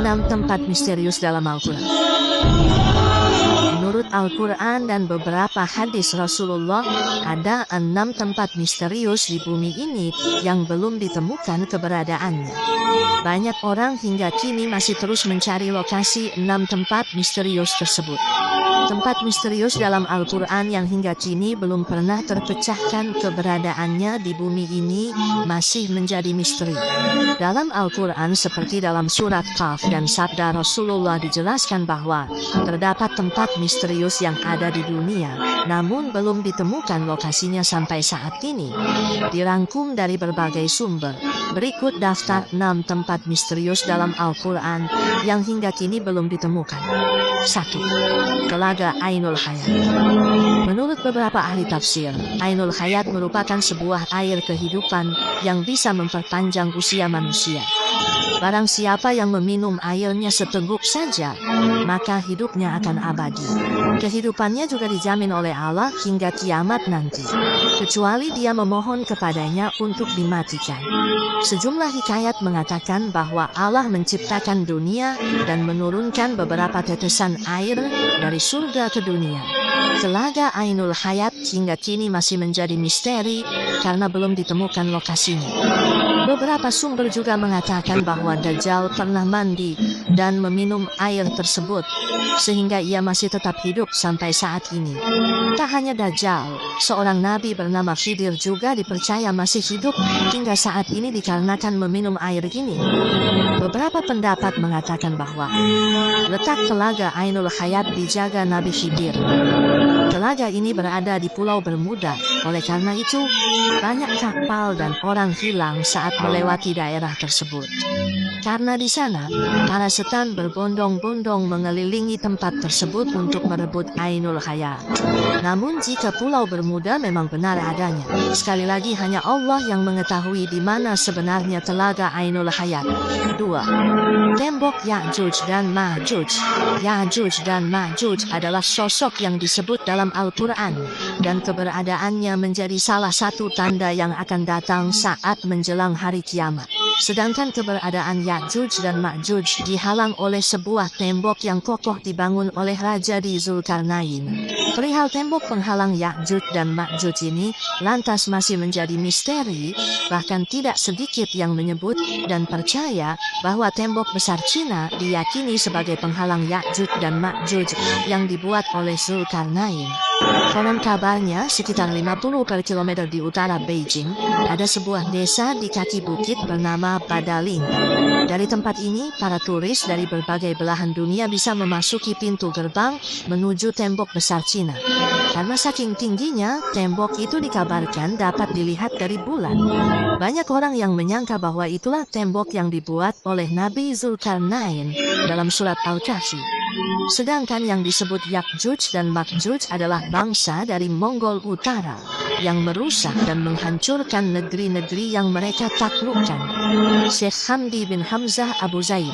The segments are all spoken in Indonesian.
6 tempat misterius dalam Al-Quran. Menurut Al-Quran dan beberapa hadis Rasulullah, ada 6 tempat misterius di bumi ini yang belum ditemukan keberadaannya. Banyak orang hingga kini masih terus mencari lokasi 6 tempat misterius tersebut. Tempat misterius dalam Al-Quran yang hingga kini belum pernah terpecahkan keberadaannya di bumi ini masih menjadi misteri. Dalam Al-Quran seperti dalam surat Qaf dan sabda Rasulullah dijelaskan bahwa terdapat tempat misterius yang ada di dunia, namun belum ditemukan lokasinya sampai saat ini. Dirangkum dari berbagai sumber. Berikut daftar 6 tempat misterius dalam Al-Quran yang hingga kini belum ditemukan. 1. Telaga Ainul Hayat. Menurut beberapa ahli tafsir, Ainul Hayat merupakan sebuah air kehidupan yang bisa memperpanjang usia manusia. Barang siapa yang meminum airnya seteguk saja, maka hidupnya akan abadi. Kehidupannya juga dijamin oleh Allah hingga kiamat nanti, kecuali dia memohon kepadanya untuk dimatikan. Sejumlah hikayat mengatakan bahwa Allah menciptakan dunia dan menurunkan beberapa tetesan air dari surga ke dunia. Telaga Ainul Hayat hingga kini masih menjadi misteri karena belum ditemukan lokasinya. Beberapa sumber juga mengatakan bahwa Dajjal pernah mandi dan meminum air tersebut, sehingga ia masih tetap hidup sampai saat ini. Tak hanya Dajjal, seorang nabi bernama Khidir juga dipercaya masih hidup hingga saat ini dikarenakan meminum air ini. Beberapa pendapat mengatakan bahwa letak telaga Ainul Hayat dijaga Nabi Khidir. Telaga ini berada di Pulau Bermuda, oleh karena itu banyak kapal dan orang hilang saat melewati daerah tersebut. Karena di sana, para setan berbondong-bondong mengelilingi tempat tersebut untuk merebut Ainul Hayat. Namun jika Pulau Bermuda memang benar adanya, sekali lagi hanya Allah yang mengetahui di mana sebenarnya telaga Ainul Hayat. 2. Tembok Ya'juj dan Ma'juj. Ya'juj dan Ma'juj adalah sosok yang disebut dalam Al-Quran, dan keberadaannya menjadi salah satu tanda yang akan datang saat menjelang hari kiamat. Sedangkan keberadaan Ya'juj dan Ma'juj dihalang oleh sebuah tembok yang kokoh dibangun oleh Raja di Zulkarnain. Perihal tembok penghalang Ya'juj dan Ma'juj ini lantas masih menjadi misteri, bahkan tidak sedikit yang menyebut dan percaya bahwa tembok besar Cina diyakini sebagai penghalang Ya'juj dan Ma'juj yang dibuat oleh Zulkarnain. Konon kabarnya sekitar 50 km di utara Beijing, ada sebuah desa di kaki bukit bernama Badaling. Dari tempat ini, para turis dari berbagai belahan dunia bisa memasuki pintu gerbang menuju tembok besar Cina. Karena saking tingginya, tembok itu dikabarkan dapat dilihat dari bulan. Banyak orang yang menyangka bahwa itulah tembok yang dibuat oleh Nabi Zulkarnain dalam surat Al-Kahfi. Sedangkan yang disebut Ya'juj dan Ma'juj adalah bangsa dari Mongol Utara yang merusak dan menghancurkan negeri-negeri yang mereka taklukkan. Syekh Hamdi bin Hamzah Abu Zaid,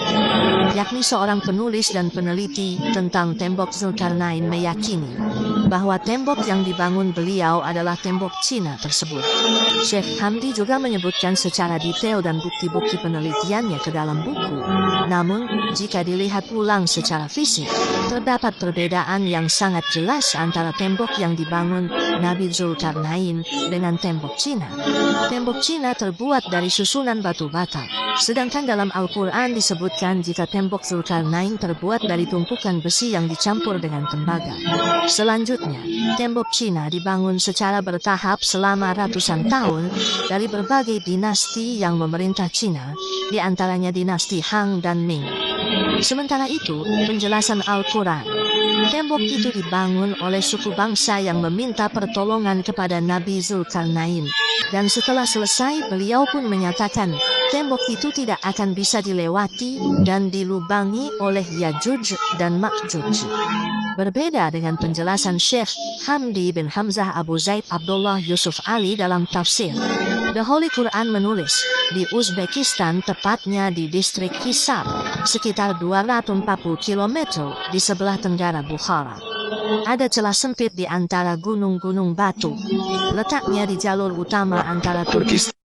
yakni seorang penulis dan peneliti tentang tembok Zulkarnain, meyakini bahwa tembok yang dibangun beliau adalah tembok Cina tersebut. Syekh Hamdi juga menyebutkan secara detail dan bukti-bukti penelitiannya ke dalam buku. Namun, jika dilihat ulang secara fisik, terdapat perbedaan yang sangat jelas antara tembok yang dibangun Nabi Zulkarnain dengan tembok Cina. Tembok Cina terbuat dari susunan batu bata, sedangkan dalam Al-Quran disebutkan jika tembok Zulkarnain terbuat dari tumpukan besi yang dicampur dengan tembaga. Selanjutnya, tembok Cina dibangun secara bertahap selama ratusan tahun dari berbagai dinasti yang memerintah Cina, di antaranya dinasti Han dan Ming. Sementara itu, penjelasan Al-Quran, tembok itu dibangun oleh suku bangsa yang meminta pertolongan kepada Nabi Zulkarnain. Dan setelah selesai, beliau pun menyatakan, tembok itu tidak akan bisa dilewati dan dilubangi oleh Ya'juj dan Ma'juj. Berbeda dengan penjelasan Syekh Hamdi bin Hamzah Abu Zaid Abdullah Yusuf Ali dalam tafsir, The Holy Quran menulis, di Uzbekistan, tepatnya di distrik Hisar, sekitar 240 km di sebelah tenggara Bukhara. Ada celah sempit di antara gunung-gunung batu. Letaknya di jalur utama antara Turkistan